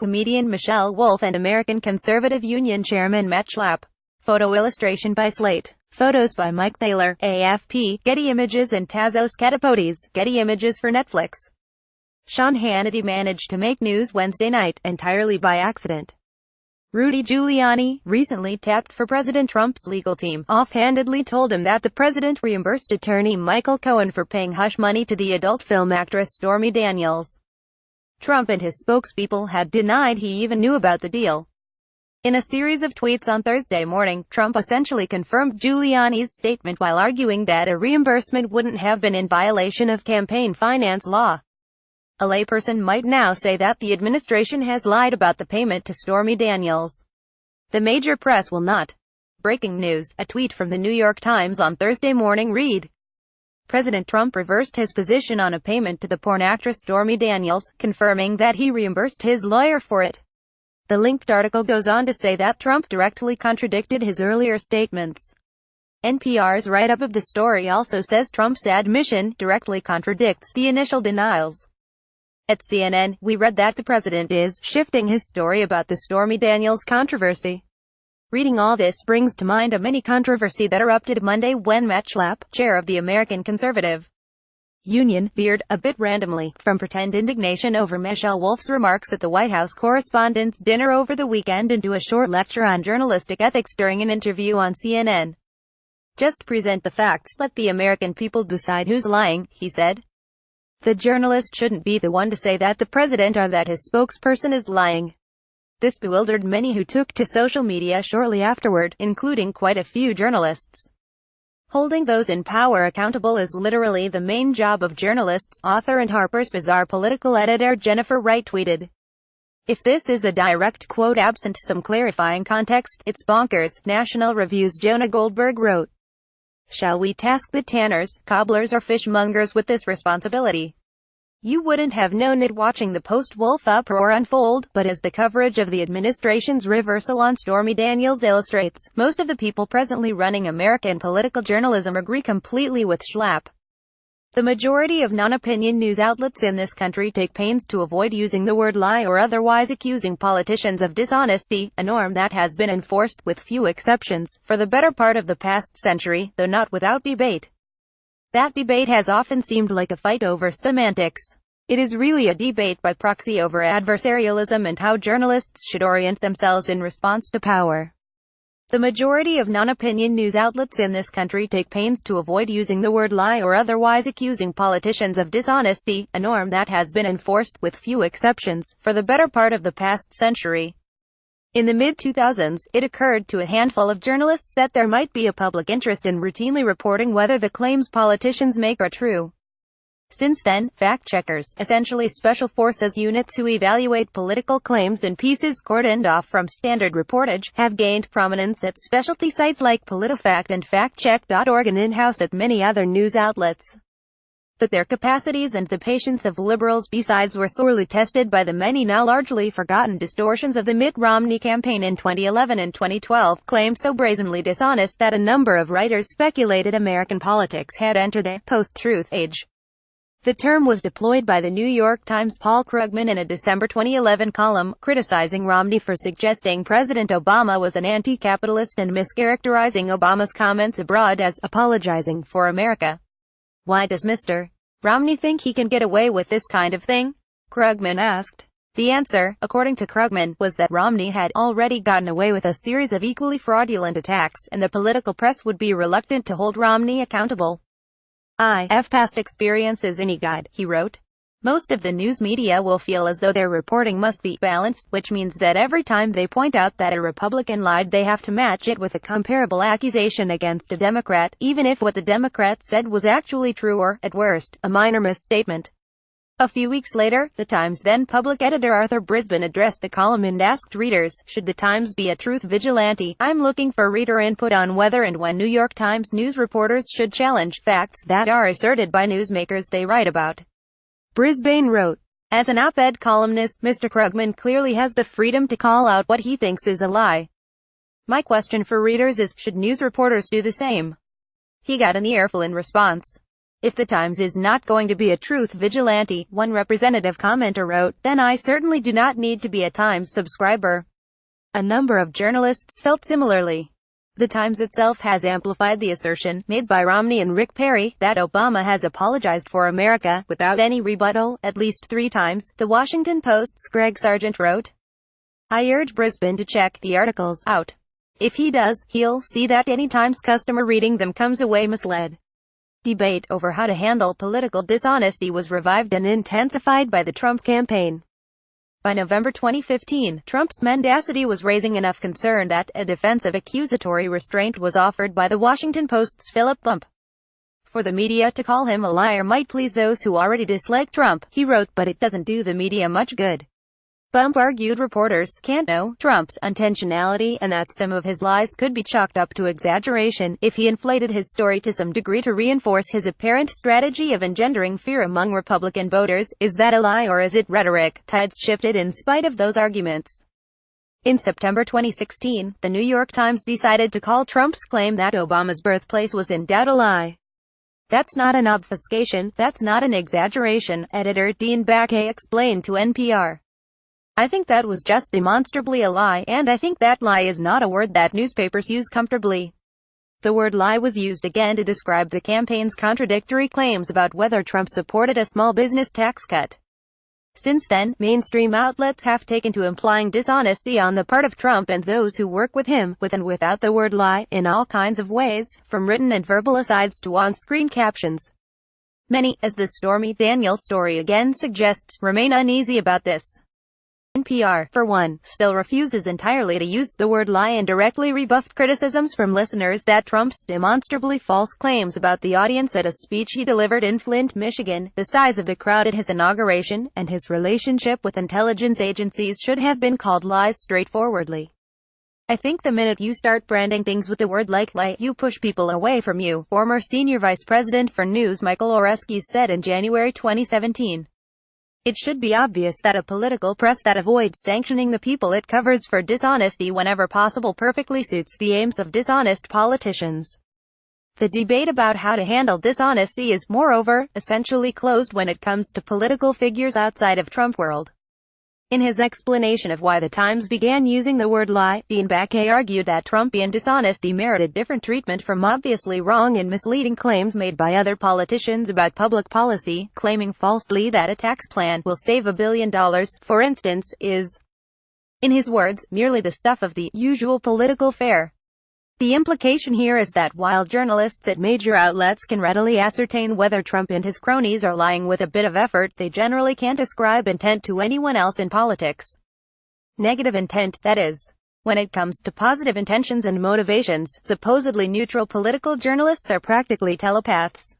comedian Michelle Wolf and American Conservative Union Chairman Matt Schlapp. Photo illustration by Slate. Photos by Mike Taylor, AFP, Getty Images and Tazos Katapotes, Getty Images for Netflix. Sean Hannity managed to make news Wednesday night, entirely by accident. Rudy Giuliani, recently tapped for President Trump's legal team, offhandedly told him that the president reimbursed attorney Michael Cohen for paying hush money to the adult film actress Stormy Daniels. Trump and his spokespeople had denied he even knew about the deal. In a series of tweets on Thursday morning, Trump essentially confirmed Giuliani's statement while arguing that a reimbursement wouldn't have been in violation of campaign finance law. A layperson might now say that the administration has lied about the payment to Stormy Daniels. The major press will not. Breaking news, a tweet from the New York Times on Thursday morning read: President Trump reversed his position on a payment to the porn actress Stormy Daniels, confirming that he reimbursed his lawyer for it. The linked article goes on to say that Trump directly contradicted his earlier statements. NPR's write-up of the story also says Trump's admission directly contradicts the initial denials. At CNN, we read that the president is shifting his story about the Stormy Daniels controversy. Reading all this brings to mind a mini-controversy that erupted Monday when Matt Schlapp, chair of the American Conservative Union, veered, a bit randomly, from pretend indignation over Michelle Wolf's remarks at the White House Correspondents' Dinner over the weekend into a short lecture on journalistic ethics during an interview on CNN. Just present the facts, let the American people decide who's lying, he said. The journalist shouldn't be the one to say that the president or that his spokesperson is lying. This bewildered many who took to social media shortly afterward, including quite a few journalists. Holding those in power accountable is literally the main job of journalists, author and Harper's Bazaar political editor Jennifer Wright tweeted. If this is a direct quote absent some clarifying context, it's bonkers, National Review's Jonah Goldberg wrote. Shall we task the tanners, cobblers or fishmongers with this responsibility? You wouldn't have known it watching the post-Wolf uproar unfold, but as the coverage of the administration's reversal on Stormy Daniels illustrates, most of the people presently running American political journalism agree completely with Schlapp. The majority of non-opinion news outlets in this country take pains to avoid using the word lie or otherwise accusing politicians of dishonesty, a norm that has been enforced, with few exceptions, for the better part of the past century, though not without debate. That debate has often seemed like a fight over semantics. It is really a debate by proxy over adversarialism and how journalists should orient themselves in response to power. The majority of non-opinion news outlets in this country take pains to avoid using the word lie or otherwise accusing politicians of dishonesty, a norm that has been enforced, with few exceptions, for the better part of the past century. In the mid-2000s, it occurred to a handful of journalists that there might be a public interest in routinely reporting whether the claims politicians make are true. Since then, fact-checkers, essentially special forces units who evaluate political claims in pieces cordoned off from standard reportage, have gained prominence at specialty sites like PolitiFact and FactCheck.org and in-house at many other news outlets. But their capacities and the patience of liberals besides were sorely tested by the many now largely forgotten distortions of the Mitt Romney campaign in 2011 and 2012, claims so brazenly dishonest that a number of writers speculated American politics had entered a post-truth age. The term was deployed by the New York Times' Paul Krugman in a December 2011 column, criticizing Romney for suggesting President Obama was an anti-capitalist and mischaracterizing Obama's comments abroad as apologizing for America. Why does Mr. Romney think he can get away with this kind of thing? Krugman asked. The answer, according to Krugman, was that Romney had already gotten away with a series of equally fraudulent attacks, and the political press would be reluctant to hold Romney accountable. If past experience is any guide, he wrote, most of the news media will feel as though their reporting must be balanced, which means that every time they point out that a Republican lied they have to match it with a comparable accusation against a Democrat, even if what the Democrat said was actually true or, at worst, a minor misstatement. A few weeks later, the Times' then-public editor Arthur Brisbane addressed the column and asked readers, should the Times be a truth vigilante? I'm looking for reader input on whether and when New York Times news reporters should challenge facts that are asserted by newsmakers they write about. Brisbane wrote, as an op-ed columnist, Mr. Krugman clearly has the freedom to call out what he thinks is a lie. My question for readers is, should news reporters do the same? He got an earful in response. If the Times is not going to be a truth vigilante, one representative commenter wrote, then I certainly do not need to be a Times subscriber. A number of journalists felt similarly. The Times itself has amplified the assertion, made by Romney and Rick Perry, that Obama has apologized for America, without any rebuttal, at least 3 times. The Washington Post's Greg Sargent wrote, I urge Brisbane to check the articles out. If he does, he'll see that any Times customer reading them comes away misled. Debate over how to handle political dishonesty was revived and intensified by the Trump campaign. By November 2015, Trump's mendacity was raising enough concern that a defensive accusatory restraint was offered by the Washington Post's Philip Bump. For the media to call him a liar might please those who already dislike Trump, he wrote, but it doesn't do the media much good. Bump argued reporters can't know Trump's intentionality and that some of his lies could be chalked up to exaggeration if he inflated his story to some degree to reinforce his apparent strategy of engendering fear among Republican voters. Is that a lie or is it rhetoric? Tides shifted in spite of those arguments. In September 2016, the New York Times decided to call Trump's claim that Obama's birthplace was in doubt a lie. That's not an obfuscation, that's not an exaggeration, editor Dean Baquet explained to NPR. I think that was just demonstrably a lie, and I think that lie is not a word that newspapers use comfortably. The word lie was used again to describe the campaign's contradictory claims about whether Trump supported a small business tax cut. Since then, mainstream outlets have taken to implying dishonesty on the part of Trump and those who work with him, with and without the word lie, in all kinds of ways, from written and verbal asides to on-screen captions. Many, as the Stormy Daniels story again suggests, remain uneasy about this. NPR, for one, still refuses entirely to use the word lie and directly rebuffed criticisms from listeners that Trump's demonstrably false claims about the audience at a speech he delivered in Flint, Michigan, the size of the crowd at his inauguration, and his relationship with intelligence agencies should have been called lies straightforwardly. I think the minute you start branding things with the word like lie, you push people away from you, former senior vice president for News Michael Oreskes said in January 2017. It should be obvious that a political press that avoids sanctioning the people it covers for dishonesty whenever possible perfectly suits the aims of dishonest politicians. The debate about how to handle dishonesty is, moreover, essentially closed when it comes to political figures outside of Trump world. In his explanation of why the Times began using the word lie, Dean Baquet argued that Trumpian dishonesty merited different treatment from obviously wrong and misleading claims made by other politicians about public policy, claiming falsely that a tax plan will save $1 billion, for instance, is, in his words, merely the stuff of the usual political fare. The implication here is that while journalists at major outlets can readily ascertain whether Trump and his cronies are lying with a bit of effort, they generally can't ascribe intent to anyone else in politics. Negative intent, that is. When it comes to positive intentions and motivations, supposedly neutral political journalists are practically telepaths.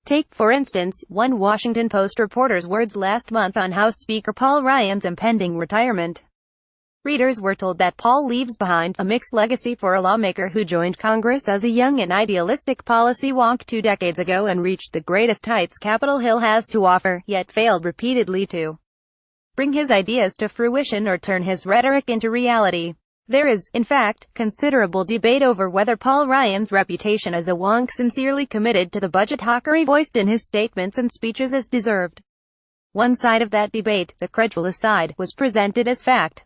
Take, for instance, one Washington Post reporter's words last month on House Speaker Paul Ryan's impending retirement. Readers were told that Paul leaves behind a mixed legacy for a lawmaker who joined Congress as a young and idealistic policy wonk 2 decades ago and reached the greatest heights Capitol Hill has to offer, yet failed repeatedly to bring his ideas to fruition or turn his rhetoric into reality. There is, in fact, considerable debate over whether Paul Ryan's reputation as a wonk sincerely committed to the budget hawkery voiced in his statements and speeches is deserved. One side of that debate, the credulous side, was presented as fact.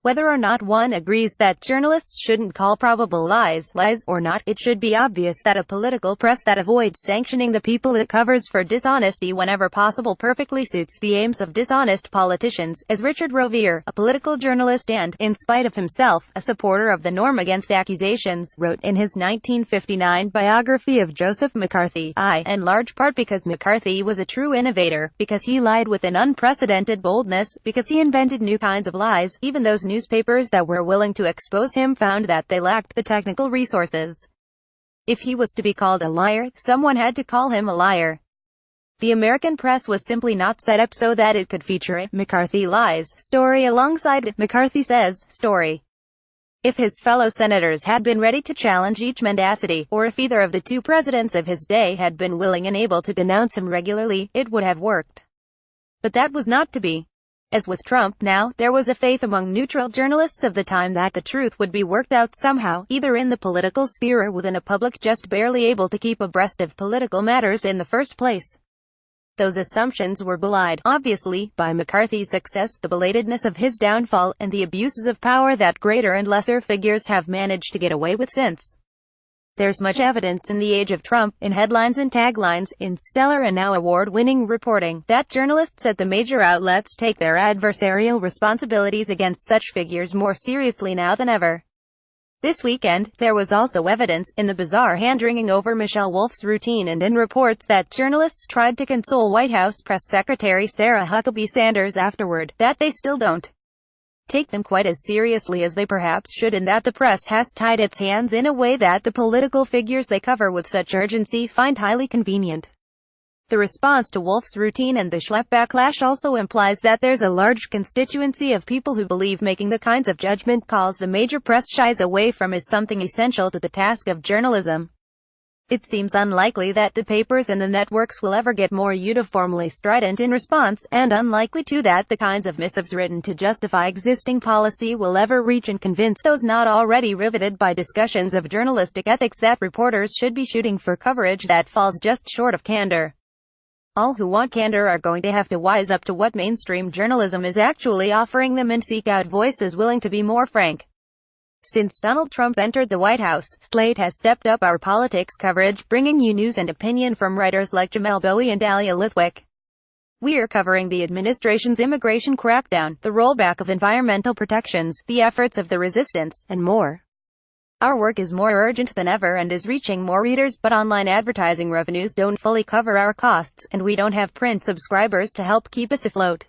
Whether or not one agrees that journalists shouldn't call probable lies or not, it should be obvious that a political press that avoids sanctioning the people it covers for dishonesty whenever possible perfectly suits the aims of dishonest politicians, as Richard Rovere, a political journalist and, in spite of himself, a supporter of the norm against accusations, wrote in his 1959 biography of Joseph McCarthy, in large part because McCarthy was a true innovator, because he lied with an unprecedented boldness, because he invented new kinds of lies, even those newspapers that were willing to expose him found that they lacked the technical resources. If he was to be called a liar, someone had to call him a liar. The American press was simply not set up so that it could feature a McCarthy lies story alongside a McCarthy says story. If his fellow senators had been ready to challenge each mendacity, or if either of the 2 presidents of his day had been willing and able to denounce him regularly, it would have worked. But that was not to be. As with Trump now, there was a faith among neutral journalists of the time that the truth would be worked out somehow, either in the political sphere or within a public just barely able to keep abreast of political matters in the first place. Those assumptions were belied, obviously, by McCarthy's success, the belatedness of his downfall, and the abuses of power that greater and lesser figures have managed to get away with since. There's much evidence in the age of Trump, in headlines and taglines, in stellar and now award-winning reporting, that journalists at the major outlets take their adversarial responsibilities against such figures more seriously now than ever. This weekend, there was also evidence, in the bizarre hand-wringing over Michelle Wolf's routine and in reports that journalists tried to console White House Press Secretary Sarah Huckabee Sanders afterward, that they still don't take them quite as seriously as they perhaps should, and that the press has tied its hands in a way that the political figures they cover with such urgency find highly convenient. The response to Wolf's routine and the Schlepp backlash also implies that there's a large constituency of people who believe making the kinds of judgment calls the major press shies away from is something essential to the task of journalism. It seems unlikely that the papers and the networks will ever get more uniformly strident in response, and unlikely too that the kinds of missives written to justify existing policy will ever reach and convince those not already riveted by discussions of journalistic ethics that reporters should be shooting for coverage that falls just short of candor. All who want candor are going to have to wise up to what mainstream journalism is actually offering them and seek out voices willing to be more frank. Since Donald Trump entered the White House, Slate has stepped up our politics coverage, bringing you news and opinion from writers like Jamelle Bouie and Dahlia Lithwick. We're covering the administration's immigration crackdown, the rollback of environmental protections, the efforts of the resistance, and more. Our work is more urgent than ever and is reaching more readers, but online advertising revenues don't fully cover our costs, and we don't have print subscribers to help keep us afloat.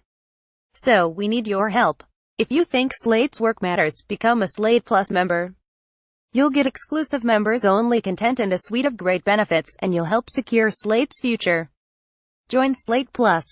So, we need your help. If you think Slate's work matters, become a Slate Plus member. You'll get exclusive members-only content and a suite of great benefits, and you'll help secure Slate's future. Join Slate Plus.